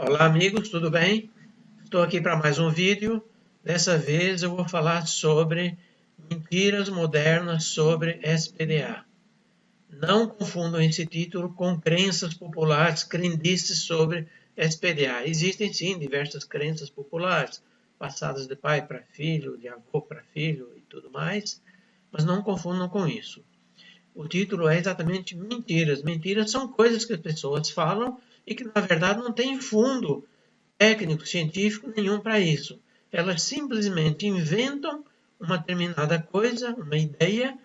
Olá amigos, tudo bem? Estou aqui para mais um vídeo. Dessa vez eu vou falar sobre mentiras modernas sobre SPDA. Não confundam esse título com crenças populares, crendices sobre SPDA. Existem sim diversas crenças populares, passadas de pai para filho, de avô para filho e tudo mais, mas não confundam com isso. O título é exatamente mentiras. Mentiras são coisas que as pessoas falam e que na verdade não têm fundo técnico, científico nenhum para isso. Elas simplesmente inventam uma determinada coisa, uma ideia,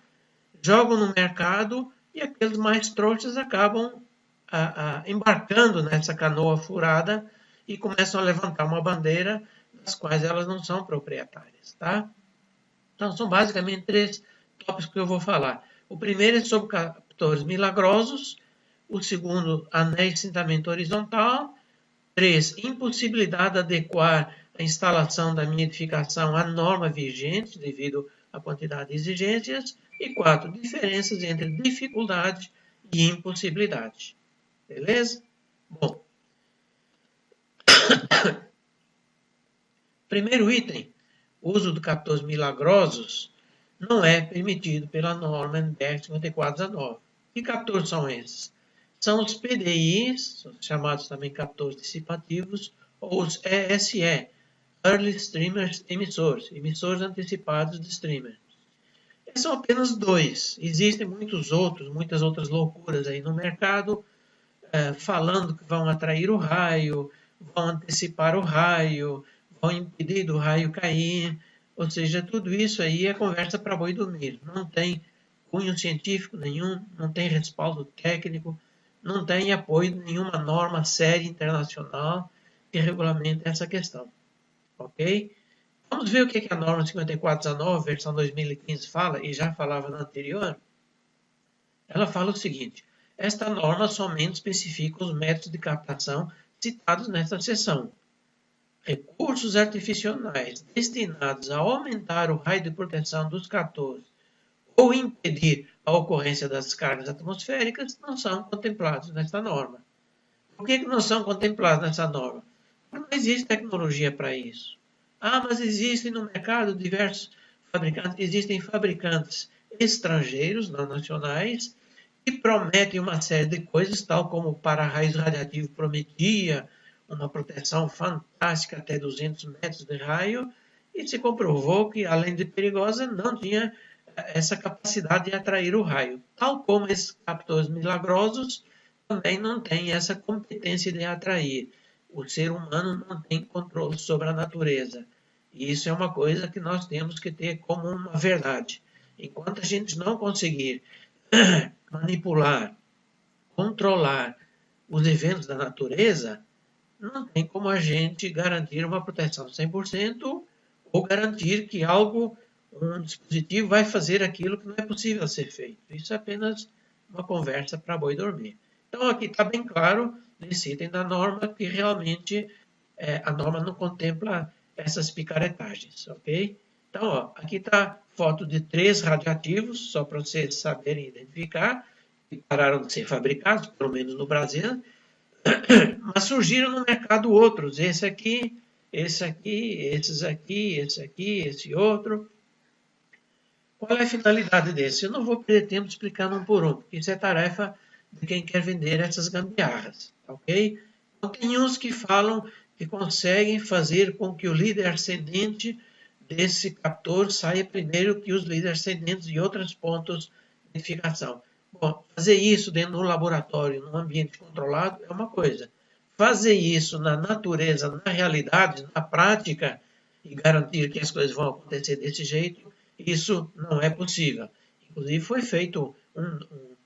jogam no mercado e aqueles mais trouxas acabam embarcando nessa canoa furada e começam a levantar uma bandeira das quais elas não são proprietárias, tá? Então, são basicamente três tópicos que eu vou falar. O primeiro é sobre captores milagrosos, o segundo, anéis de cintamento horizontal, 3. Impossibilidade de adequar a instalação da minha edificação à norma vigente devido à quantidade de exigências. E 4. Diferenças entre dificuldade e impossibilidade. Beleza? Bom, primeiro item, o uso de captores milagrosos não é permitido pela norma NBR 5419. Que captores são esses? São os PDIs, chamados também captores dissipativos, ou os ESE, Early Streamer Emissores, emissores antecipados de streamer. Esses são apenas dois. Existem muitas outras loucuras aí no mercado, falando que vão atrair o raio, vão antecipar o raio, vão impedir do raio cair. Ou seja, tudo isso aí é conversa para boi dormir. Não tem cunho científico nenhum, não tem respaldo técnico, não tem apoio de nenhuma norma séria internacional que regulamente essa questão. Ok? Vamos ver o que a norma 5419, versão 2015, fala, e já falava na anterior. Ela fala o seguinte: esta norma somente especifica os métodos de captação citados nesta seção. Recursos artificiais destinados a aumentar o raio de proteção dos captores ou impedir a ocorrência das cargas atmosféricas não são contemplados nesta norma. Por que não são contemplados nessa norma? Porque não existe tecnologia para isso. Mas existem no mercado diversos fabricantes, existem fabricantes estrangeiros, não nacionais, que prometem uma série de coisas, tal como o para-raios radiativo prometia, uma proteção fantástica até 200 metros de raio, e se comprovou que, além de perigosa, não tinha essa capacidade de atrair o raio. Tal como esses captores milagrosos também não têm essa competência de atrair. O ser humano não tem controle sobre a natureza. E isso é uma coisa que nós temos que ter como uma verdade. Enquanto a gente não conseguir manipular, controlar os eventos da natureza, não tem como a gente garantir uma proteção 100% ou garantir que um dispositivo vai fazer aquilo que não é possível ser feito. Isso é apenas uma conversa para boi dormir. Então, aqui está bem claro, nesse item da norma, que realmente a norma não contempla essas picaretagens, ok? Então, aqui está foto de 3 radioativos, só para vocês saberem identificar, que pararam de ser fabricados, pelo menos no Brasil, mas surgiram no mercado outros, esse aqui, esse aqui, esses aqui, esse aqui, esse outro. Qual é a finalidade desse? Eu não vou perder tempo explicando um por um, porque isso é tarefa de quem quer vender essas gambiarras, ok? Então, tem uns que falam que conseguem fazer com que o líder ascendente desse captor saia primeiro que os líderes ascendentes de outros pontos de identificação. Bom, fazer isso dentro de um laboratório, num ambiente controlado, é uma coisa. Fazer isso na natureza, na realidade, na prática, e garantir que as coisas vão acontecer desse jeito, isso não é possível. Inclusive, foi feito um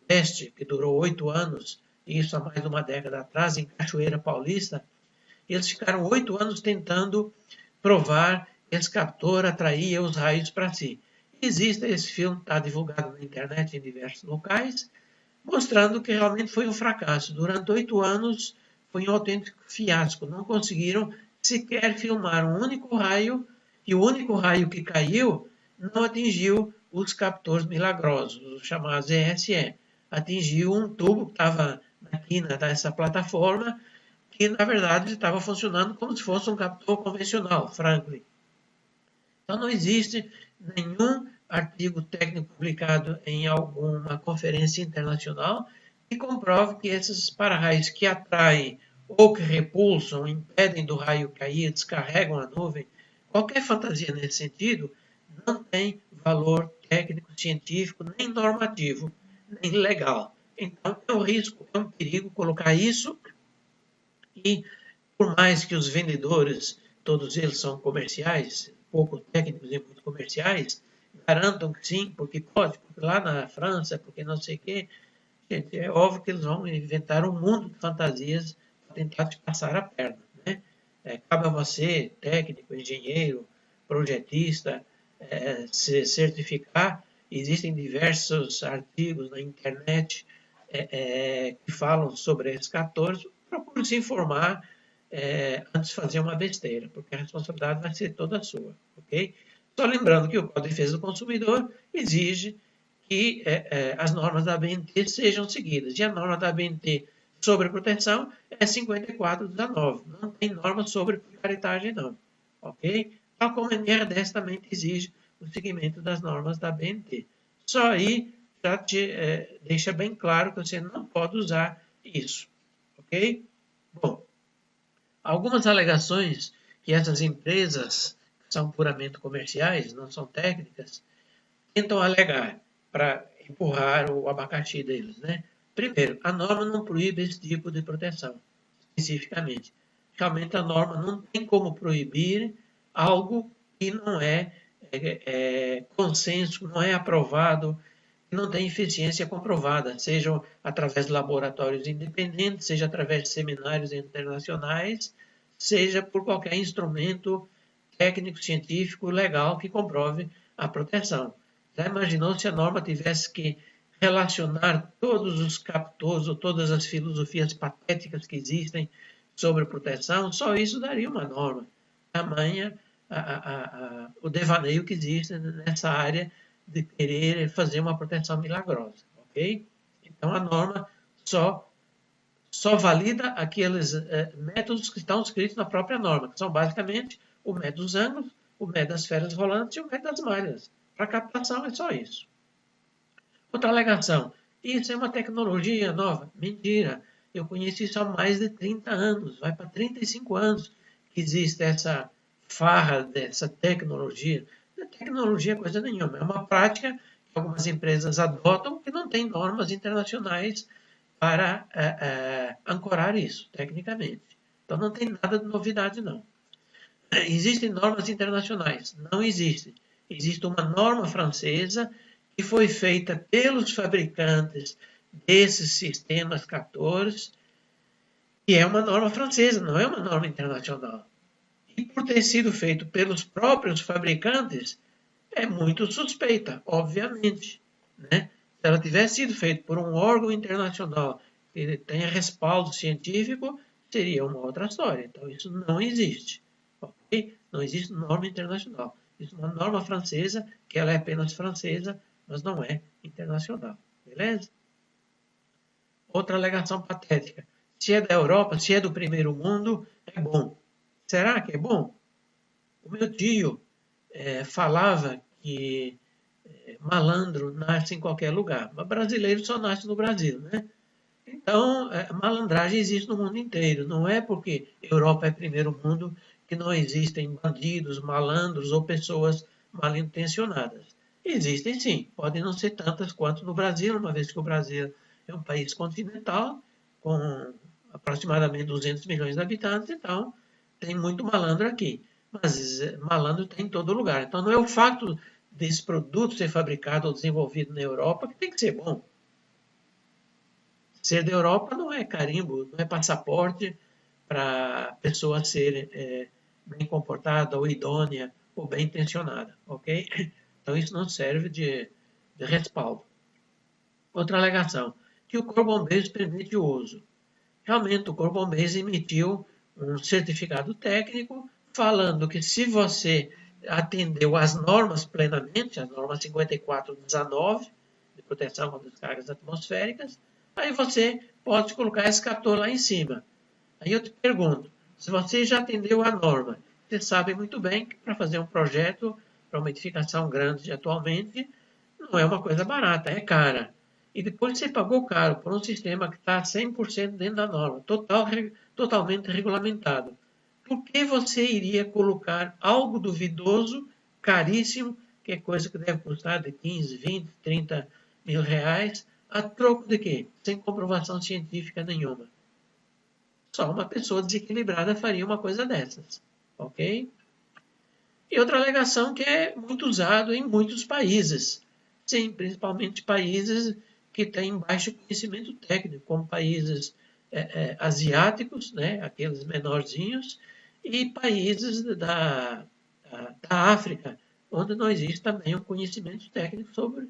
teste que durou 8 anos, isso há mais de uma década atrás, em Cachoeira Paulista. Eles ficaram 8 anos tentando provar que esse captor atraía os raios para si. Existe esse filme, está divulgado na internet em diversos locais, mostrando que realmente foi um fracasso. Durante 8 anos foi um autêntico fiasco. Não conseguiram sequer filmar um único raio, e o único raio que caiu não atingiu os captores milagrosos, os chamados ESE. Atingiu um tubo que estava na quina dessa plataforma, e, na verdade, estava funcionando como se fosse um captor convencional, Franklin. Então, não existe nenhum artigo técnico publicado em alguma conferência internacional que comprove que esses para-raios que atraem ou que repulsam, impedem do raio cair, descarregam a nuvem, qualquer fantasia nesse sentido, não tem valor técnico, científico, nem normativo, nem legal. Então, é um risco, é um perigo colocar isso e, por mais que os vendedores, todos eles são comerciais, pouco técnicos e muito comerciais, garantam que sim, porque pode, porque lá na França, porque não sei o quê, gente, é óbvio que eles vão inventar um mundo de fantasias para tentar te passar a perna, né? Cabe a você, técnico, engenheiro, projetista, se certificar. Existem diversos artigos na internet que falam sobre esses 14. Procure se informar antes de fazer uma besteira, porque a responsabilidade vai ser toda sua, ok? Só lembrando que o Código de Defesa do Consumidor exige que as normas da ABNT sejam seguidas. E a norma da ABNT sobre proteção é 5419. Não tem norma sobre picaretagem, não. Ok? Tal como a NR10 também exige o seguimento das normas da ABNT. Só aí já te deixa bem claro que você não pode usar isso. Ok? Bom, algumas alegações que essas empresas, que são puramente comerciais, não são técnicas, tentam alegar para empurrar o abacaxi deles, né? Primeiro, a norma não proíbe esse tipo de proteção, especificamente. Realmente a norma não tem como proibir algo que não é consenso, não é aprovado, que não tem eficiência comprovada, seja através de laboratórios independentes, seja através de seminários internacionais, seja por qualquer instrumento técnico, científico, legal que comprove a proteção. Já imaginou se a norma tivesse que relacionar todos os captores ou todas as filosofias patéticas que existem sobre proteção? Só isso daria uma norma. Tamanha o devaneio que existe nessa área de querer fazer uma proteção milagrosa, ok? Então, a norma só valida aqueles métodos que estão escritos na própria norma, que são basicamente o método dos ângulos, o método das esferas rolantes e o método das malhas. Para captação é só isso. Outra alegação. Isso é uma tecnologia nova. Mentira. Eu conheci isso há mais de 30 anos. Vai para 35 anos que existe essa farra dessa tecnologia. Não é tecnologia coisa nenhuma. É uma prática que algumas empresas adotam que não tem normas internacionais para ancorar isso, tecnicamente. Então não tem nada de novidade, não. Existem normas internacionais? Não existe. Existe uma norma francesa que foi feita pelos fabricantes desses sistemas 14, que é uma norma francesa, não é uma norma internacional. E por ter sido feito pelos próprios fabricantes, é muito suspeita, obviamente. Né? Se ela tivesse sido feita por um órgão internacional que tenha respaldo científico, seria uma outra história. Então, isso não existe. Okay? Não existe norma internacional. Existe uma norma francesa, que ela é apenas francesa, mas não é internacional. Beleza? Outra alegação patética. Se é da Europa, se é do primeiro mundo, é bom. Será que é bom? O meu tio falava que malandro nasce em qualquer lugar, mas brasileiro só nasce no Brasil, né? Então, malandragem existe no mundo inteiro. Não é porque Europa é primeiro mundo que não existem bandidos, malandros ou pessoas mal intencionadas. Existem sim, podem não ser tantas quanto no Brasil, uma vez que o Brasil é um país continental, com aproximadamente 200 milhões de habitantes, então tem muito malandro aqui. Mas malandro tem em todo lugar. Então não é o fato desse produto ser fabricado ou desenvolvido na Europa que tem que ser bom. Ser da Europa não é carimbo, não é passaporte para a pessoa ser bem comportada ou idônea ou bem intencionada, ok? Então isso não serve de respaldo. Outra alegação, que o Corpo Bombeiros permite o uso. Realmente o Corpo Bombeiros emitiu um certificado técnico falando que se você atendeu às normas plenamente, as normas 5419 de proteção contra descargas atmosféricas, aí você pode colocar esse captor lá em cima. Aí eu te pergunto, se você já atendeu a norma, você sabe muito bem que para fazer um projeto para uma edificação grande atualmente, não é uma coisa barata, é cara. E depois você pagou caro por um sistema que está 100% dentro da norma, totalmente regulamentado. Por que você iria colocar algo duvidoso, caríssimo, que é coisa que deve custar de 15, 20, 30 mil reais, a troco de quê? Sem comprovação científica nenhuma. Só uma pessoa desequilibrada faria uma coisa dessas, ok? E outra alegação que é muito usado em muitos países. Sim, principalmente países que têm baixo conhecimento técnico, como países asiáticos, né, aqueles menorzinhos, e países da África, onde não existe também um conhecimento técnico sobre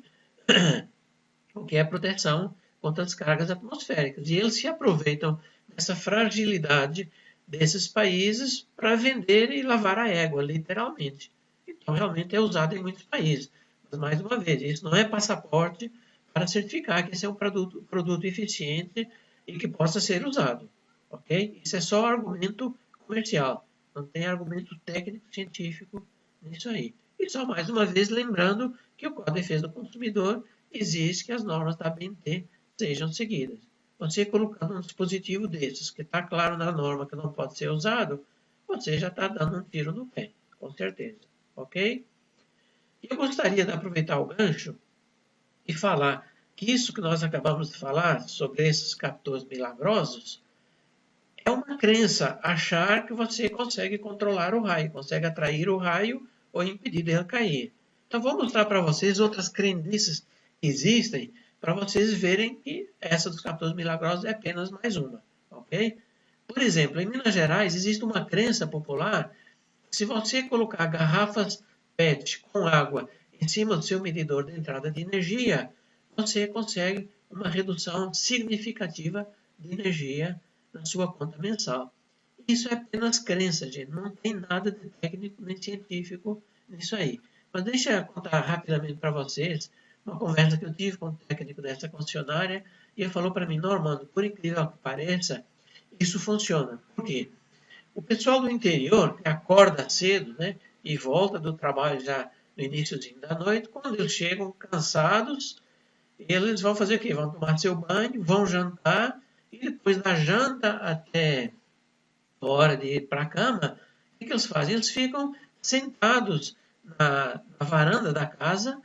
o que é proteção contra as cargas atmosféricas. E eles se aproveitam dessa fragilidade desses países para vender e lavar a égua, literalmente. Então, realmente é usado em muitos países. Mas, mais uma vez, isso não é passaporte para certificar que esse é um produto eficiente e que possa ser usado. Ok? Isso é só argumento comercial. Não tem argumento técnico, científico nisso aí. E só mais uma vez lembrando que o Código de Defesa do Consumidor exige que as normas da ABNT sejam seguidas. Você colocando um dispositivo desses, que está claro na norma que não pode ser usado, você já está dando um tiro no pé, com certeza. Ok? E eu gostaria de aproveitar o gancho e falar que isso que nós acabamos de falar sobre esses captores milagrosos é uma crença achar que você consegue controlar o raio, consegue atrair o raio ou impedir de ele cair. Então, vou mostrar para vocês outras crendices que existem para vocês verem que essa dos captores milagrosos é apenas mais uma, ok? Por exemplo, em Minas Gerais existe uma crença popular que se você colocar garrafas PET com água em cima do seu medidor de entrada de energia, você consegue uma redução significativa de energia na sua conta mensal. Isso é apenas crença, gente. Não tem nada de técnico nem científico nisso aí. Mas deixa eu contar rapidamente para vocês uma conversa que eu tive com o técnico dessa concessionária e ele falou para mim, Normando, por incrível que pareça, isso funciona. Por quê? O pessoal do interior, que acorda cedo, né, e volta do trabalho já no iníciozinho da noite, quando eles chegam cansados, eles vão fazer o quê? Vão tomar seu banho, vão jantar, e depois da janta até a hora de ir para a cama, o que eles fazem? Eles ficam sentados na varanda da casa,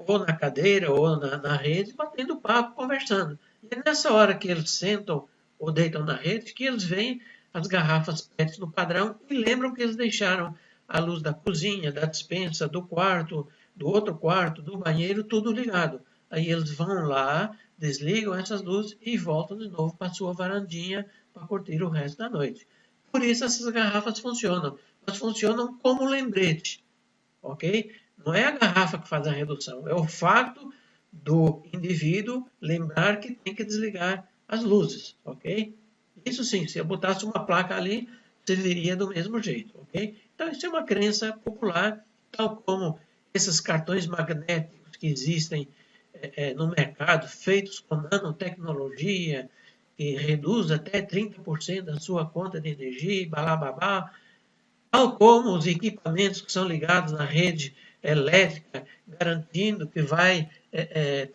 ou na cadeira, ou na rede, batendo papo, conversando. E é nessa hora que eles sentam ou deitam na rede que eles veem as garrafas PET no padrão e lembram que eles deixaram a luz da cozinha, da despensa, do quarto, do outro quarto, do banheiro, tudo ligado. Aí eles vão lá, desligam essas luzes e voltam de novo para a sua varandinha para curtir o resto da noite. Por isso essas garrafas funcionam. Elas funcionam como lembrete, ok? Não é a garrafa que faz a redução, é o fato do indivíduo lembrar que tem que desligar as luzes, ok? Isso sim, se eu botasse uma placa ali, serviria do mesmo jeito, ok? Então, isso é uma crença popular, tal como esses cartões magnéticos que existem no mercado, feitos com nanotecnologia, que reduz até 30% da sua conta de energia, balababá, tal como os equipamentos que são ligados na rede elétrica, garantindo que vai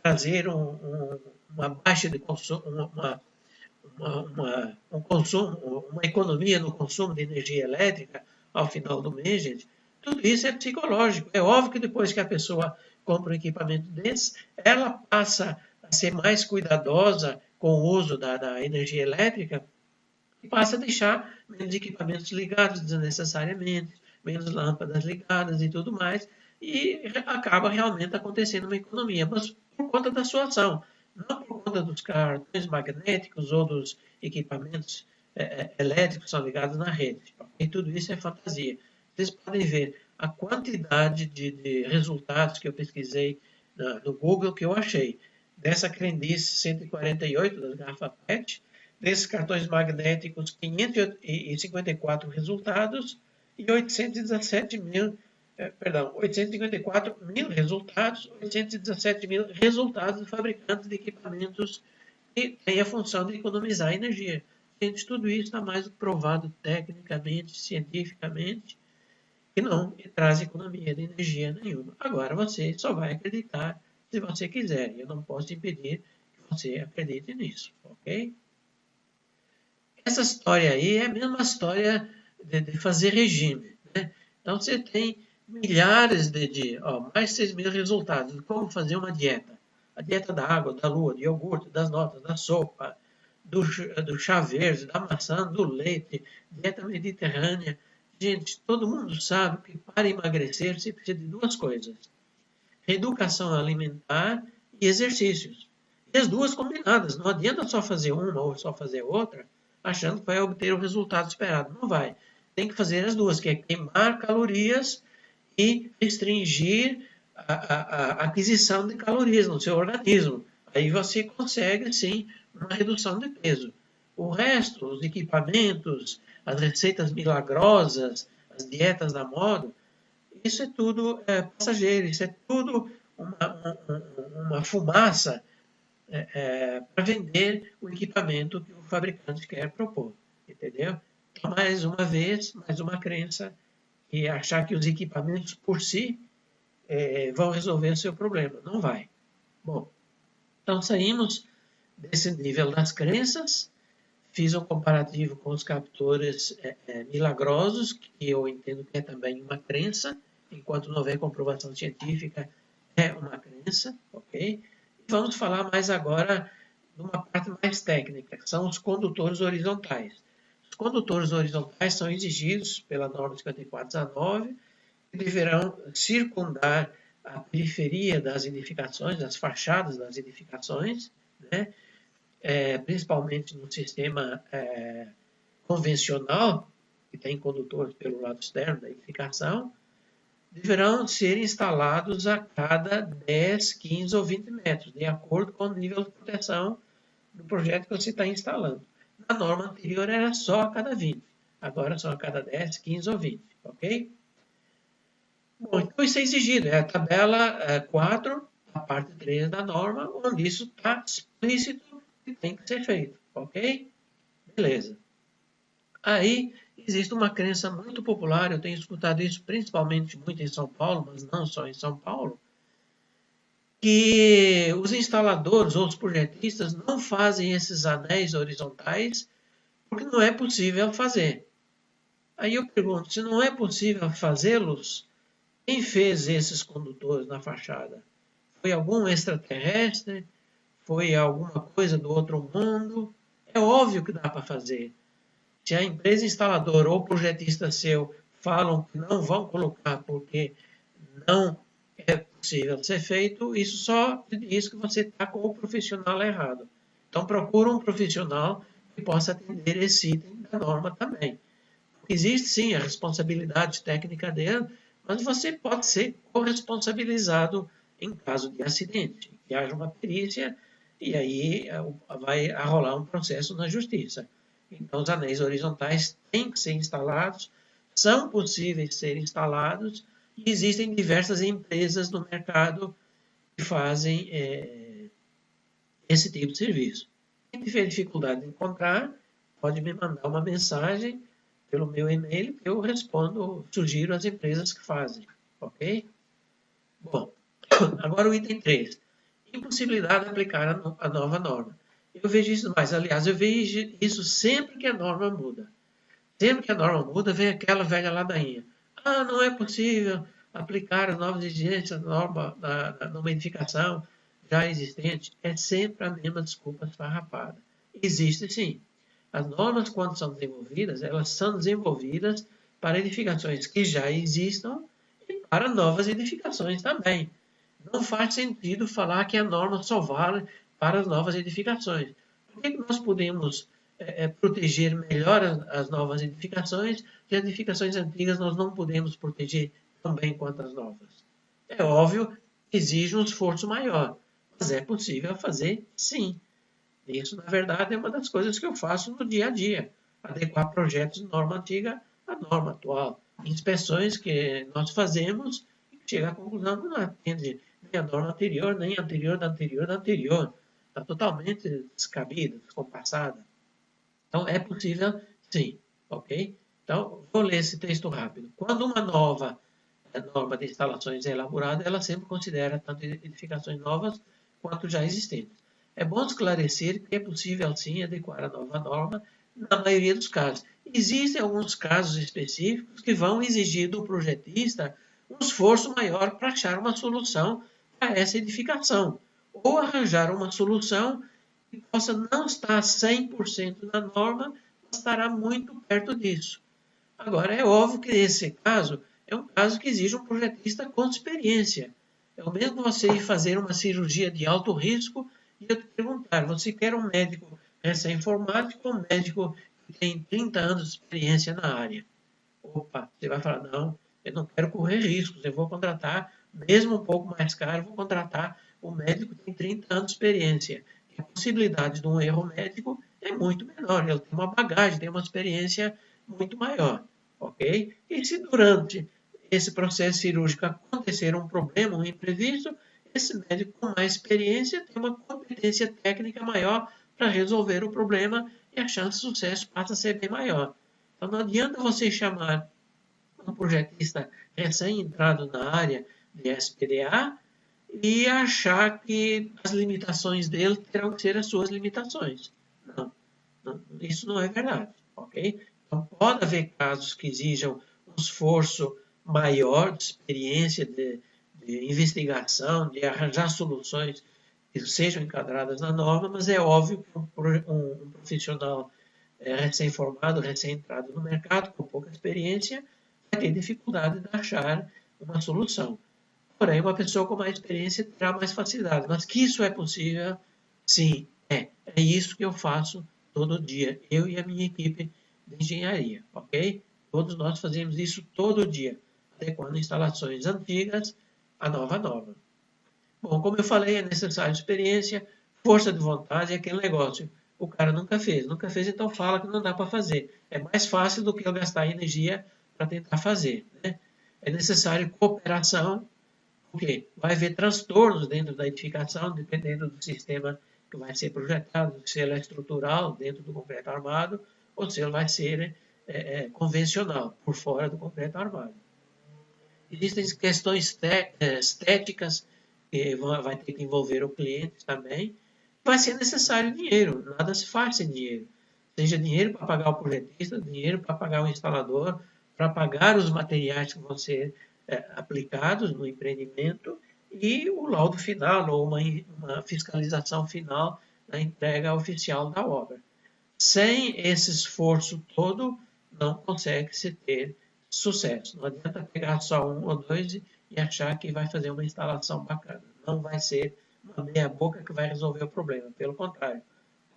trazer uma baixa de consumo, uma economia no consumo de energia elétrica ao final do mês, gente. Tudo isso é psicológico. É óbvio que depois que a pessoa compra um equipamento desse, ela passa a ser mais cuidadosa com o uso da energia elétrica e passa a deixar menos equipamentos ligados desnecessariamente, menos lâmpadas ligadas e tudo mais, e acaba realmente acontecendo uma economia, mas por conta da sua ação, não por conta dos cartões magnéticos ou dos equipamentos elétricos que são ligados na rede. E tudo isso é fantasia. Vocês podem ver a quantidade de resultados que eu pesquisei no Google que eu achei. Dessa crendice 148 das garrafas PET, desses cartões magnéticos, 554 resultados e 817 mil, 854 mil resultados, 817 mil resultados de fabricantes de equipamentos que têm a função de economizar energia. Gente, tudo isso está mais provado tecnicamente, cientificamente, que não traz economia de energia nenhuma. Agora você só vai acreditar se você quiser. Eu não posso impedir que você acredite nisso, ok? Essa história aí é a mesma história de fazer regime, né? Então você tem milhares mais de 6.000 resultados de como fazer uma dieta. A dieta da água, da lua, do iogurte, das notas, da sopa, do chá verde, da maçã, do leite, dieta mediterrânea. Gente, todo mundo sabe que para emagrecer você precisa de duas coisas: reeducação alimentar e exercícios. E as duas combinadas. Não adianta só fazer uma ou só fazer outra, achando que vai obter o resultado esperado. Não vai. Tem que fazer as duas, que é queimar calorias e restringir a aquisição de calorias no seu organismo. Aí você consegue, sim, uma redução de peso. O resto, os equipamentos, as receitas milagrosas, as dietas da moda, isso é tudo passageiro, isso é tudo uma fumaça para vender o equipamento que o fabricante quer propor, entendeu? Então, mais uma vez, mais uma crença e achar que os equipamentos por si vão resolver o seu problema. Não vai. Bom, então saímos desse nível das crenças, fiz um comparativo com os captores milagrosos, que eu entendo que é também uma crença, enquanto não houver comprovação científica, é uma crença, ok? E vamos falar mais agora de uma parte mais técnica, que são os condutores horizontais. Os condutores horizontais são exigidos pela norma 5419, que deverão circundar a periferia das edificações, das fachadas das edificações, né? Principalmente no sistema convencional, que tem condutores pelo lado externo da edificação, deverão ser instalados a cada 10, 15 ou 20 metros, de acordo com o nível de proteção do projeto que você está instalando. Na norma anterior era só a cada 20, agora são a cada 10, 15 ou 20, ok? Bom, então isso é exigido, é a tabela 4, a parte 3 da norma, onde isso está explícito que tem que ser feito, ok? Beleza. Aí existe uma crença muito popular, eu tenho escutado isso principalmente muito em São Paulo, mas não só em São Paulo, que os instaladores ou os projetistas não fazem esses anéis horizontais porque não é possível fazer. Aí eu pergunto, se não é possível fazê-los, quem fez esses condutores na fachada? Foi algum extraterrestre? Foi alguma coisa do outro mundo? É óbvio que dá para fazer. Se a empresa instaladora ou projetista seu falam que não vão colocar porque não é possível ser feito, isso só diz que você está com o profissional errado. Então procura um profissional que possa atender esse item da norma também. Existe sim a responsabilidade técnica dele, mas você pode ser corresponsabilizado em caso de acidente, que haja uma perícia e aí vai rolar um processo na justiça. Então, os anéis horizontais têm que ser instalados, são possíveis ser instalados e existem diversas empresas no mercado que fazem esse tipo de serviço. Quem tiver dificuldade de encontrar, pode me mandar uma mensagem pelo meu e-mail que eu respondo, sugiro as empresas que fazem, ok? Bom, agora o item 3. Impossibilidade de aplicar a nova norma. Eu vejo isso mais, aliás, eu vejo isso sempre que a norma muda. Sempre que a norma muda, vem aquela velha ladainha. Ah, não é possível aplicar as novas exigências numa edificação já existente. É sempre a mesma desculpa esfarrapada. Existe sim. As normas, quando são desenvolvidas, elas são desenvolvidas para edificações que já existam e para novas edificações também. Não faz sentido falar que a norma só vale para as novas edificações. Por que nós podemos proteger melhor as novas edificações e as edificações antigas nós não podemos proteger tão bem quanto as novas? É óbvio que exige um esforço maior, mas é possível fazer sim. Isso, na verdade, é uma das coisas que eu faço no dia a dia. Adequar projetos de norma antiga à norma atual. Inspeções que nós fazemos e chega à conclusão que não atende nem a norma anterior, nem a anterior da anterior da anterior. Está totalmente descabida, descompassada. Então, é possível, sim, ok? Então, vou ler esse texto rápido. Quando uma nova norma de instalações é elaborada, ela sempre considera tanto edificações novas quanto já existentes. É bom esclarecer que é possível, sim, adequar a nova norma na maioria dos casos. Existem alguns casos específicos que vão exigir do projetista um esforço maior para achar uma solução para essa edificação, ou arranjar uma solução que possa não estar 100% na norma, mas estará muito perto disso. Agora, é óbvio que esse caso é um caso que exige um projetista com experiência. É o mesmo você ir fazer uma cirurgia de alto risco e eu te perguntar, você quer um médico recém-formado ou um médico que tem 30 anos de experiência na área? Opa, você vai falar, não, eu não quero correr riscos, eu vou contratar, mesmo um pouco mais caro, vou contratar um médico que tem 30 anos de experiência. E a possibilidade de um erro médico é muito menor, ele tem uma bagagem, tem uma experiência muito maior, ok? E se durante esse processo cirúrgico acontecer um problema, um imprevisto, esse médico com mais experiência tem uma competência técnica maior para resolver o problema e a chance de sucesso passa a ser bem maior. Então não adianta você chamar um projetista recém-entrado na área de SPDA e achar que as limitações dele terão que ser as suas limitações. Não, isso não é verdade, ok? Então pode haver casos que exijam um esforço maior de experiência, de investigação, de arranjar soluções que sejam enquadradas na norma, mas é óbvio que um profissional recém-formado, recém-entrado no mercado, com pouca experiência, vai ter dificuldade de achar uma solução. Porém, uma pessoa com mais experiência terá mais facilidade. Mas que isso é possível, sim, é. É isso que eu faço todo dia, eu e a minha equipe de engenharia, ok? Todos nós fazemos isso todo dia, adequando instalações antigas à nova norma. Bom, como eu falei, é necessário experiência, força de vontade e aquele negócio. O cara nunca fez, então fala que não dá para fazer. É mais fácil do que eu gastar energia para tentar fazer. Né? É necessário cooperação, porque vai haver transtornos dentro da edificação, dependendo do sistema que vai ser projetado, se ele é estrutural, dentro do concreto armado, ou se ele vai ser convencional, por fora do concreto armado. Existem questões estéticas que vai ter que envolver o cliente também. Vai ser necessário dinheiro, nada se faz sem dinheiro. Seja dinheiro para pagar o projetista, dinheiro para pagar o instalador, para pagar os materiais que vão ser aplicados no empreendimento e o laudo final ou uma fiscalização final na entrega oficial da obra. Sem esse esforço todo, não consegue se ter sucesso. Não adianta pegar só um ou dois e achar que vai fazer uma instalação bacana. Não vai ser uma meia boca que vai resolver o problema. Pelo contrário,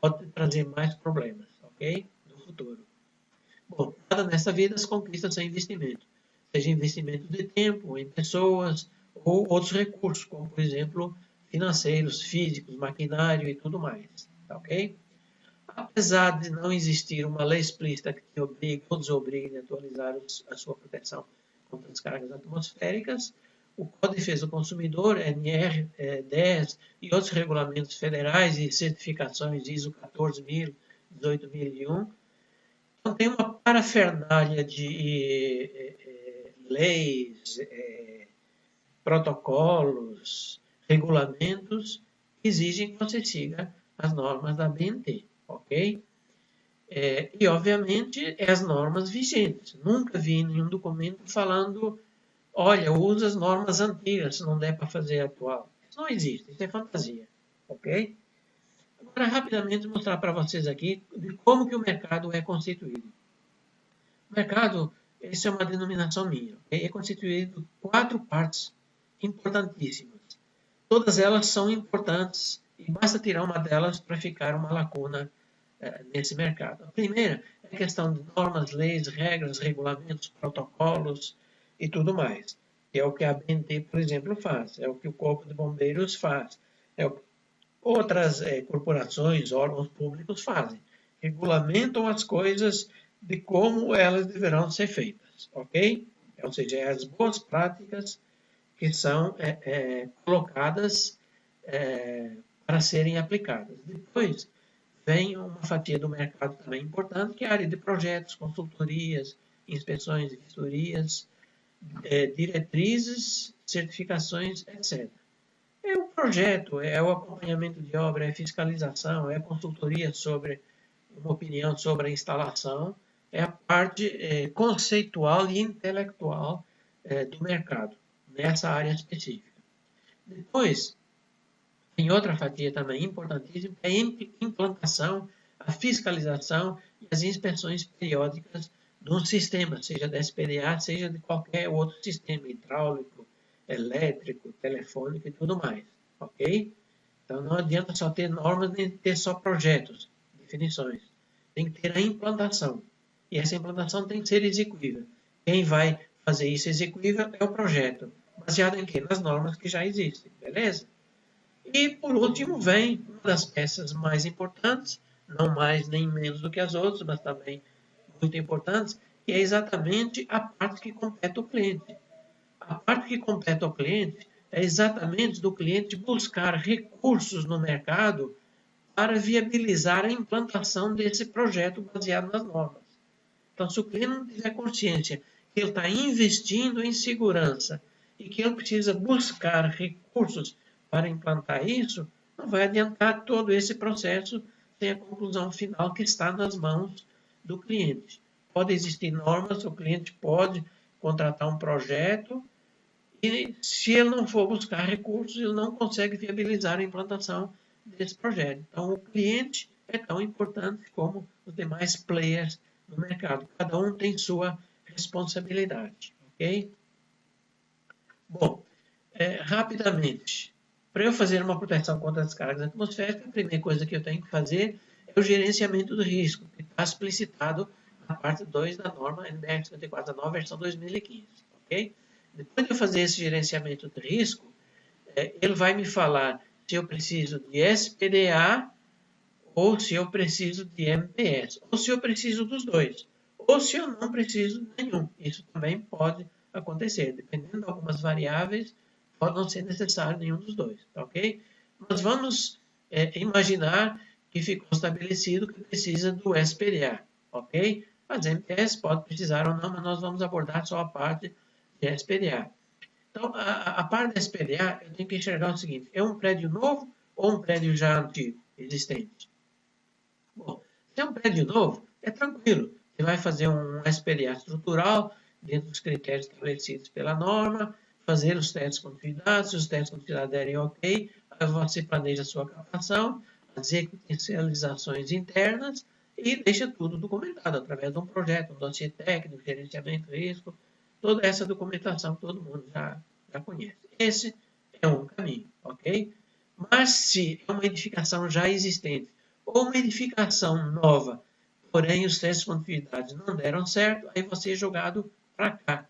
pode trazer mais problemas, ok? No futuro. Bom, nada nessa vida se conquista sem investimento. Seja investimento de tempo, em pessoas ou outros recursos, como por exemplo financeiros, físicos, maquinário e tudo mais, ok? Apesar de não existir uma lei explícita que te obrigue ou desobrigue a atualizar a sua proteção contra descargas atmosféricas, o Código de Defesa do Consumidor, NR10 e outros regulamentos federais e certificações ISO 14000, 18001, então tem uma parafernália de leis, protocolos, regulamentos que exigem que você siga as normas da BNT, ok? E, obviamente, as normas vigentes. Nunca vi nenhum documento falando, olha, usa as normas antigas, se não der para fazer atual. Isso não existe, isso é fantasia, ok? Agora, rapidamente, mostrar para vocês aqui de como que o mercado é constituído. O mercado, isso é uma denominação minha, okay? É constituído de 4 partes importantíssimas. Todas elas são importantes e basta tirar uma delas para ficar uma lacuna nesse mercado. A primeira é a questão de normas, leis, regras, regulamentos, protocolos e tudo mais. Que é o que a BNT, por exemplo, faz, é o que o Corpo de Bombeiros faz, é o que outras corporações, órgãos públicos fazem. Regulamentam as coisas de como elas deverão ser feitas, ok? Ou seja, as boas práticas que são colocadas para serem aplicadas. Depois, vem uma fatia do mercado também importante, que é a área de projetos, consultorias, inspeções, vistorias, diretrizes, certificações, etc. É o projeto, é o acompanhamento de obra, é a fiscalização, é a consultoria sobre uma opinião sobre a instalação, é a parte conceitual e intelectual do mercado, nessa área específica. Depois, tem outra fatia também importantíssima, que é a implantação, a fiscalização e as inspeções periódicas de um sistema, seja da SPDA, seja de qualquer outro sistema, hidráulico, elétrico, telefônico e tudo mais, ok? Então não adianta só ter normas nem ter só projetos, definições. Tem que ter a implantação. E essa implantação tem que ser execuível. Quem vai fazer isso execuível é o projeto. Baseado em quê? Nas normas que já existem, beleza? E, por último, vem uma das peças mais importantes, não mais nem menos do que as outras, mas também muito importantes, que é exatamente a parte que compete ao cliente. A parte que compete ao cliente é exatamente do cliente buscar recursos no mercado para viabilizar a implantação desse projeto baseado nas normas. Então, se o cliente não tiver consciência que ele está investindo em segurança e que ele precisa buscar recursos para implantar isso, não vai adiantar todo esse processo sem a conclusão final que está nas mãos do cliente. Pode existir normas, o cliente pode contratar um projeto e, se ele não for buscar recursos, ele não consegue viabilizar a implantação desse projeto. Então, o cliente é tão importante como os demais players no mercado. Cada um tem sua responsabilidade, ok? Bom, rapidamente, para eu fazer uma proteção contra as cargas atmosféricas, a primeira coisa que eu tenho que fazer é o gerenciamento do risco, que está explicitado na parte 2 da norma NBR 54/9, versão 2015, ok? Depois de eu fazer esse gerenciamento de risco, ele vai me falar se eu preciso de SPDA ou se eu preciso de MPS, ou se eu preciso dos dois, ou se eu não preciso de nenhum. Isso também pode acontecer, dependendo de algumas variáveis, pode não ser necessário nenhum dos dois, tá ok? Mas vamos imaginar que ficou estabelecido que precisa do SPDA, ok? As MPS pode precisar ou não, mas nós vamos abordar só a parte de SPDA. Então, a parte da SPDA, eu tenho que enxergar o seguinte, é um prédio novo ou um prédio já antigo, existente? Bom, se é um prédio novo, é tranquilo. Você vai fazer um SPDA estrutural, dentro dos critérios estabelecidos pela norma, fazer os testes de continuidade, se os testes de continuidade derem ok, aí você planeja a sua captação, as potencializações internas e deixa tudo documentado através de um projeto, um dossiê técnico, gerenciamento de risco, toda essa documentação que todo mundo já conhece. Esse é um caminho, ok? Mas se é uma edificação já existente ou uma edificação nova, porém os testes de continuidade não deram certo, aí você é jogado para cá.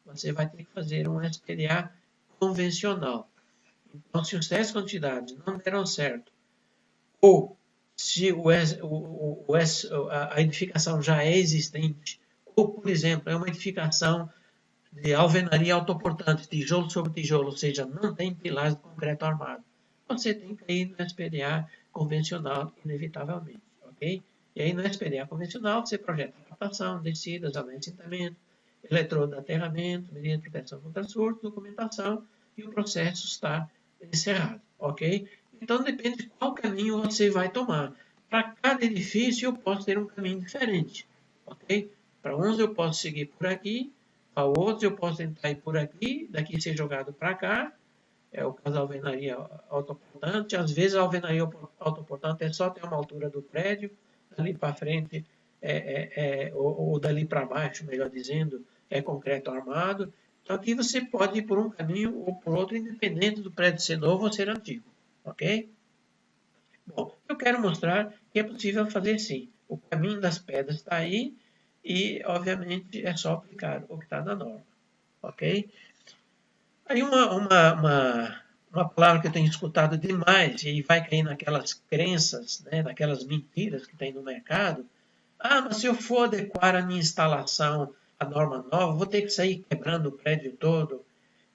Você vai ter que fazer um SPDA convencional. Então, se os testes de continuidade não deram certo, ou se a edificação já é existente, ou, por exemplo, é uma edificação de alvenaria autoportante, tijolo sobre tijolo, ou seja, não tem pilares de concreto armado, você tem que ir no SPDA convencional, inevitavelmente, ok? E aí no SPDA convencional você projeta captação, descidas, assentamento, eletrodo de aterramento, medida de proteção contra surto, documentação e o processo está encerrado, ok? Então depende de qual caminho você vai tomar. Para cada edifício eu posso ter um caminho diferente, ok? Para uns eu posso seguir por aqui, para outros eu posso tentar ir por aqui, daqui ser jogado para cá, é o caso da alvenaria autoportante. Às vezes a alvenaria autoportante é só ter uma altura do prédio, dali para frente, ou dali para baixo, melhor dizendo, é concreto armado. Então aqui você pode ir por um caminho ou por outro, independente do prédio ser novo ou ser antigo, ok? Bom, eu quero mostrar que é possível fazer sim. O caminho das pedras está aí e, obviamente, é só aplicar o que está na norma, ok? Aí uma palavra que eu tenho escutado demais e vai cair naquelas crenças, né, naquelas mentiras que tem no mercado. Ah, mas se eu for adequar a minha instalação à norma nova, vou ter que sair quebrando o prédio todo.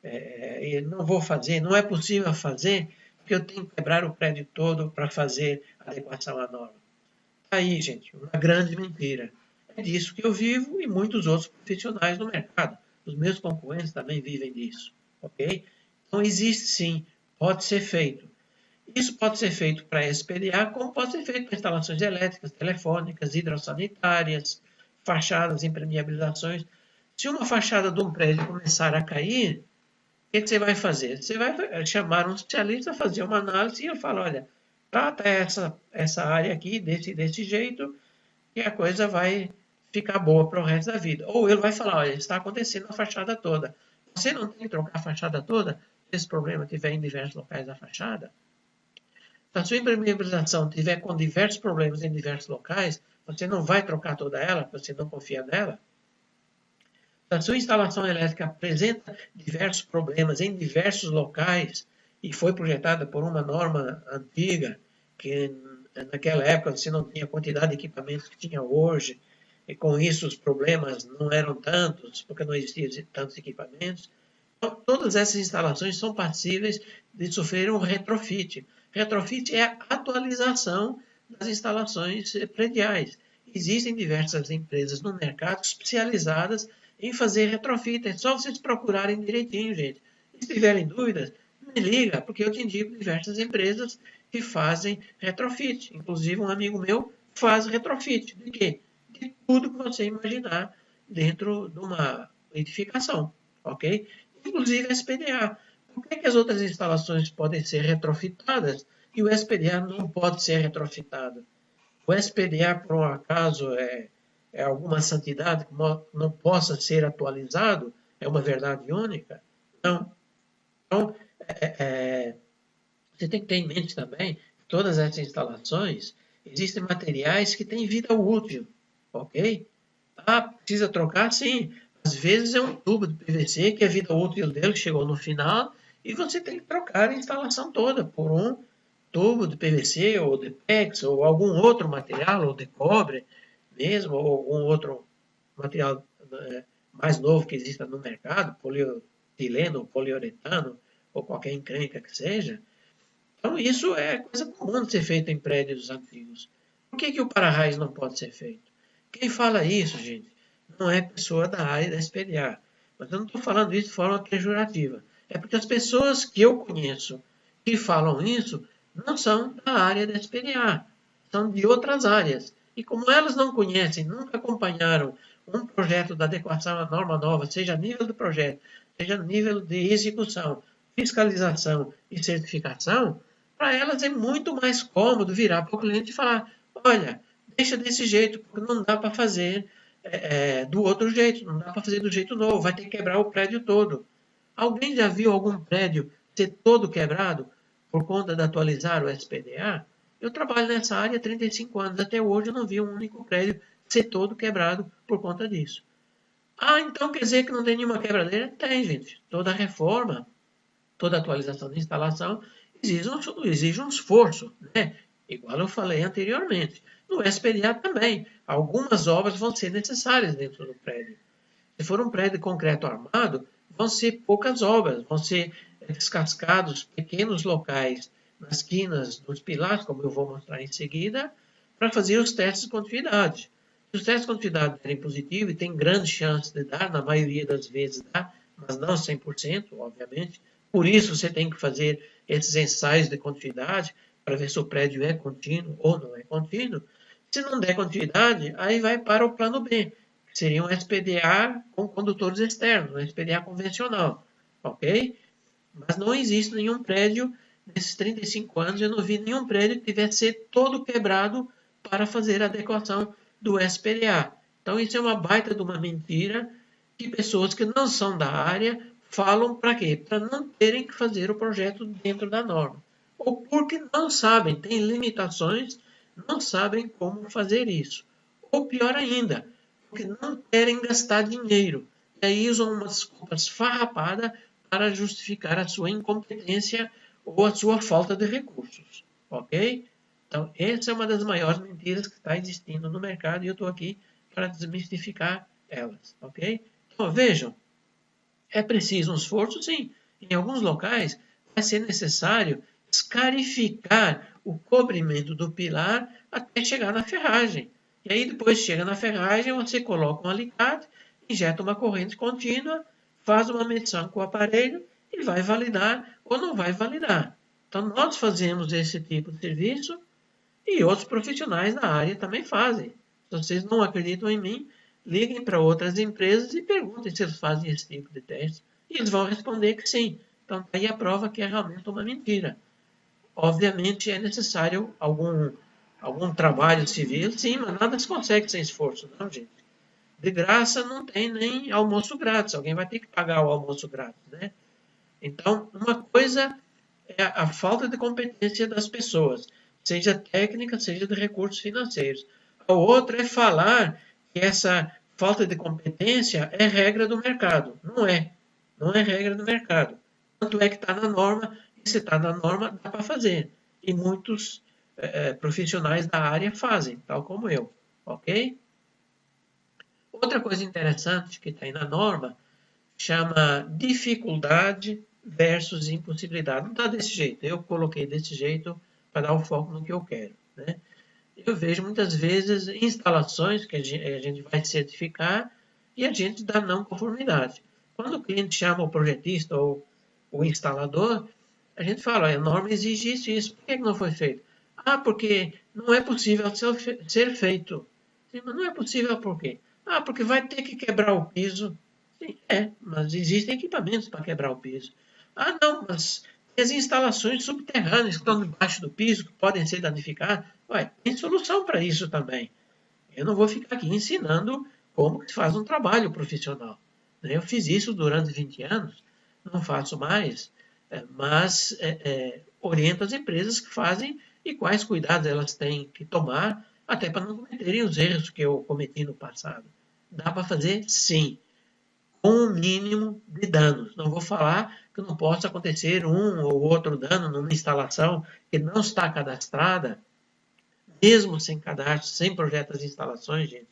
E não vou fazer, não é possível fazer, porque eu tenho que quebrar o prédio todo para fazer a adequação à norma. Aí, gente, uma grande mentira. É disso que eu vivo e muitos outros profissionais no mercado. Os meus concorrentes também vivem disso, ok? Então, existe sim, pode ser feito. Isso pode ser feito para SPDA, como pode ser feito para instalações elétricas, telefônicas, hidrossanitárias, fachadas, impermeabilizações. Se uma fachada de um prédio começar a cair, o que você vai fazer? Você vai chamar um especialista, fazer uma análise e ele fala, olha, trata essa área aqui desse jeito e a coisa vai ficar boa para o resto da vida. Ou ele vai falar, olha, está acontecendo a fachada toda. Você não tem que trocar a fachada toda? Se esse problema tiver em diversos locais da fachada, se a sua impermeabilização tiver com diversos problemas em diversos locais, você não vai trocar toda ela, você não confia nela. Se a sua instalação elétrica apresenta diversos problemas em diversos locais e foi projetada por uma norma antiga, que naquela época você não tinha a quantidade de equipamentos que tinha hoje, e com isso os problemas não eram tantos, porque não existiam tantos equipamentos. Então, todas essas instalações são passíveis de sofrer um retrofit. Retrofit é a atualização das instalações prediais. Existem diversas empresas no mercado especializadas em fazer retrofit. É só vocês procurarem direitinho, gente. Se tiverem dúvidas, me liga, porque eu te indico diversas empresas que fazem retrofit. Inclusive, um amigo meu faz retrofit. De quê? De tudo que você imaginar dentro de uma edificação, ok? Inclusive SPDA. Por que as outras instalações podem ser retrofitadas e o SPDA não pode ser retrofitado? O SPDA, por um acaso, é alguma santidade que não possa ser atualizado? É uma verdade única? Não. Então, você tem que ter em mente também que todas essas instalações existem materiais que têm vida útil, ok? Ah, precisa trocar? Sim. Às vezes é um tubo de PVC que a vida útil dele chegou no final e você tem que trocar a instalação toda por um tubo de PVC ou de PEX ou algum outro material, ou de cobre mesmo, ou algum outro material mais novo que exista no mercado, polietileno, poliuretano ou qualquer encrenca que seja. Então isso é coisa comum de ser feita em prédios antigos. Por que o para-raiz não pode ser feito? Quem fala isso, gente, não é pessoa da área da SPDA. Mas eu não estou falando isso de forma pejorativa. É porque as pessoas que eu conheço que falam isso não são da área da SPDA. São de outras áreas. E como elas não conhecem, nunca acompanharam um projeto da adequação à norma nova, seja a nível do projeto, seja a nível de execução, fiscalização e certificação, para elas é muito mais cômodo virar para o cliente e falar, olha, deixa desse jeito, porque não dá para fazer do outro jeito, não dá para fazer do jeito novo, vai ter que quebrar o prédio todo. Alguém já viu algum prédio ser todo quebrado por conta de atualizar o SPDA? Eu trabalho nessa área há 35 anos, até hoje eu não vi um único prédio ser todo quebrado por conta disso. Ah, então quer dizer que não tem nenhuma quebradeira? Tem, gente. Toda reforma, toda atualização de instalação exige um esforço, né? Igual eu falei anteriormente. No SPDA também, algumas obras vão ser necessárias dentro do prédio. Se for um prédio de concreto armado, vão ser poucas obras, vão ser descascados pequenos locais nas quinas dos pilares, como eu vou mostrar em seguida, para fazer os testes de continuidade. Se os testes de continuidade derem positivo, e tem grande chance de dar, na maioria das vezes dá, mas não 100%, obviamente. Por isso você tem que fazer esses ensaios de continuidade para ver se o prédio é contínuo ou não é contínuo. Se não der continuidade, aí vai para o plano B, que seria um SPDA com condutores externos, um SPDA convencional, ok? Mas não existe nenhum prédio, nesses 35 anos, eu não vi nenhum prédio que tivesse ser todo quebrado para fazer a adequação do SPDA. Então isso é uma baita de uma mentira que pessoas que não são da área falam para quê? Para não terem que fazer o projeto dentro da norma. Ou porque não sabem, têm limitações, não sabem como fazer isso. Ou pior ainda, porque não querem gastar dinheiro. E aí usam uma desculpa esfarrapada para justificar a sua incompetência ou a sua falta de recursos. Ok? Então, essa é uma das maiores mentiras que está existindo no mercado e eu estou aqui para desmistificar elas. Ok? Então, vejam, é preciso um esforço, sim. Em alguns locais vai ser necessário escarificar o cobrimento do pilar até chegar na ferragem. E aí depois chega na ferragem, você coloca um alicate, injeta uma corrente contínua, faz uma medição com o aparelho e vai validar ou não vai validar. Então nós fazemos esse tipo de serviço e outros profissionais da área também fazem. Se vocês não acreditam em mim, liguem para outras empresas e perguntem se eles fazem esse tipo de teste. E eles vão responder que sim. Então, aí a prova que é realmente uma mentira. Obviamente, é necessário algum trabalho civil, sim, mas nada se consegue sem esforço, não, gente. De graça não tem nem almoço grátis. Alguém vai ter que pagar o almoço grátis, né? Então, uma coisa é a falta de competência das pessoas, seja técnica, seja de recursos financeiros. A outra é falar que essa falta de competência é regra do mercado. Não é. Não é regra do mercado. Tanto é que está na norma, e se está na norma, dá para fazer. E muitos profissionais da área fazem, tal como eu. Ok? Outra coisa interessante que está aí na norma chama dificuldade versus impossibilidade. Não está desse jeito. Eu coloquei desse jeito para dar o foco no que eu quero, né? Eu vejo muitas vezes instalações que a gente vai certificar e a gente dá não conformidade. Quando o cliente chama o projetista ou o instalador, a gente fala, a norma exige isso e isso. Por que não foi feito? Ah, porque não é possível ser feito. Sim, mas não é possível por quê? Ah, porque vai ter que quebrar o piso. Sim, mas existem equipamentos para quebrar o piso. Ah, não, mas as instalações subterrâneas que estão debaixo do piso, que podem ser danificadas, ué, tem solução para isso também. Eu não vou ficar aqui ensinando como se faz um trabalho profissional. Eu fiz isso durante 20 anos, não faço mais, mas oriento as empresas que fazem e quais cuidados elas têm que tomar, até para não cometerem os erros que eu cometi no passado. Dá para fazer? Sim, com o mínimo de danos. Não vou falar que não possa acontecer um ou outro dano numa instalação que não está cadastrada, mesmo sem cadastro, sem projeto das instalações, gente.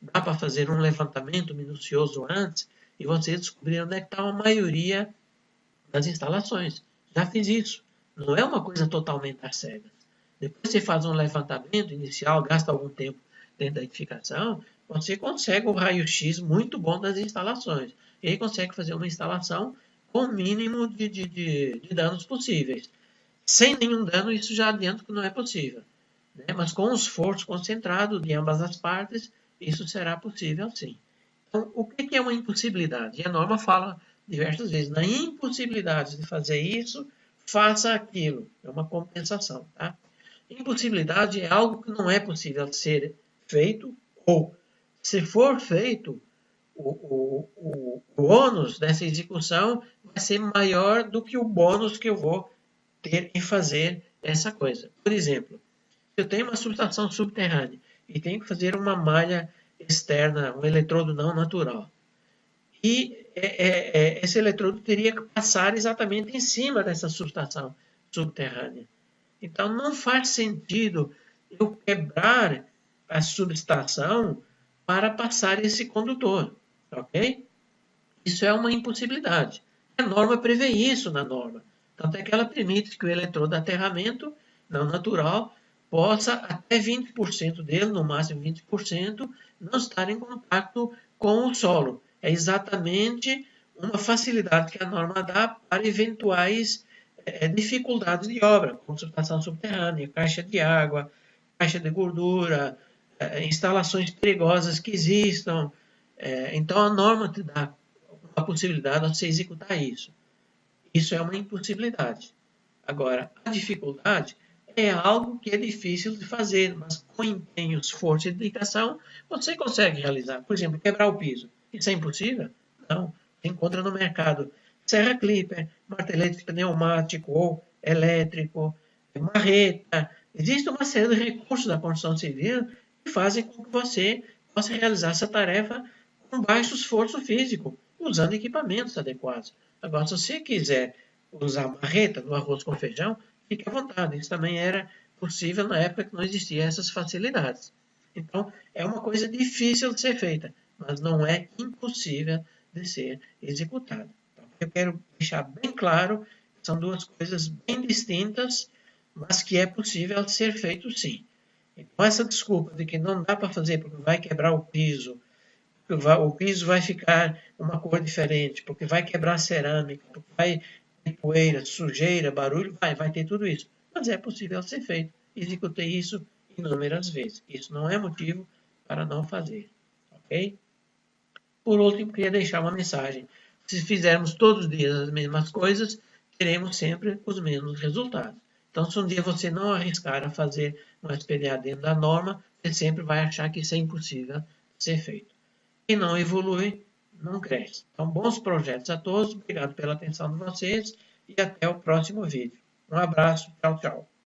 Dá para fazer um levantamento minucioso antes e vocês descobrirem onde é que está a maioria das instalações. Já fiz isso. Não é uma coisa totalmente às cegas. Depois você faz um levantamento inicial, gasta algum tempo dentro da edificação, você consegue um raio-x muito bom das instalações. E aí consegue fazer uma instalação com o mínimo de danos possíveis. Sem nenhum dano, isso já adianta que não é possível. Né? Mas com o esforço concentrado de ambas as partes, isso será possível sim. Então, o que é uma impossibilidade? E a norma fala diversas vezes, na impossibilidade de fazer isso, faça aquilo. É uma compensação. Tá? Impossibilidade é algo que não é possível ser feito, ou, se for feito, o ônus dessa execução vai ser maior do que o bônus que eu vou ter em fazer essa coisa. Por exemplo, se eu tenho uma subestação subterrânea e tenho que fazer uma malha externa, um eletrodo não natural, e esse eletrodo teria que passar exatamente em cima dessa subestação subterrânea. Então, não faz sentido eu quebrar a subestação para passar esse condutor, ok? Isso é uma impossibilidade. A norma prevê isso na norma. Tanto é que ela permite que o eletrodo de aterramento não natural possa, até 20% dele, no máximo 20%, não estar em contato com o solo. É exatamente uma facilidade que a norma dá para eventuais dificuldades de obra, como subestação subterrânea, caixa de água, caixa de gordura, instalações perigosas que existam. Então, a norma te dá a possibilidade de você executar isso. Isso é uma impossibilidade. Agora, a dificuldade é algo que é difícil de fazer, mas com empenho, esforço e dedicação, você consegue realizar. Por exemplo, quebrar o piso. Isso é impossível? Não. Você encontra no mercado serra clipper, martelete pneumático ou elétrico, marreta. Existe uma série de recursos da construção civil que fazem com que você possa realizar essa tarefa com baixo esforço físico, usando equipamentos adequados. Agora, se você quiser usar marreta no arroz com feijão, fique à vontade. Isso também era possível na época que não existiam essas facilidades. Então, é uma coisa difícil de ser feita, mas não é impossível de ser executada. Então, eu quero deixar bem claro que são duas coisas bem distintas, mas que é possível ser feito sim. Então, essa desculpa de que não dá para fazer porque vai quebrar o piso vai ficar uma cor diferente, porque vai quebrar cerâmica, porque vai ter poeira, sujeira, barulho, vai ter tudo isso. Mas é possível ser feito. Executei isso inúmeras vezes. Isso não é motivo para não fazer. Ok? Por último, queria deixar uma mensagem. Se fizermos todos os dias as mesmas coisas, teremos sempre os mesmos resultados. Então, se um dia você não arriscar a fazer um SPDA dentro da norma, você sempre vai achar que isso é impossível de ser feito. Quem não evolui, não cresce. Então, bons projetos a todos. Obrigado pela atenção de vocês e até o próximo vídeo. Um abraço. Tchau, tchau.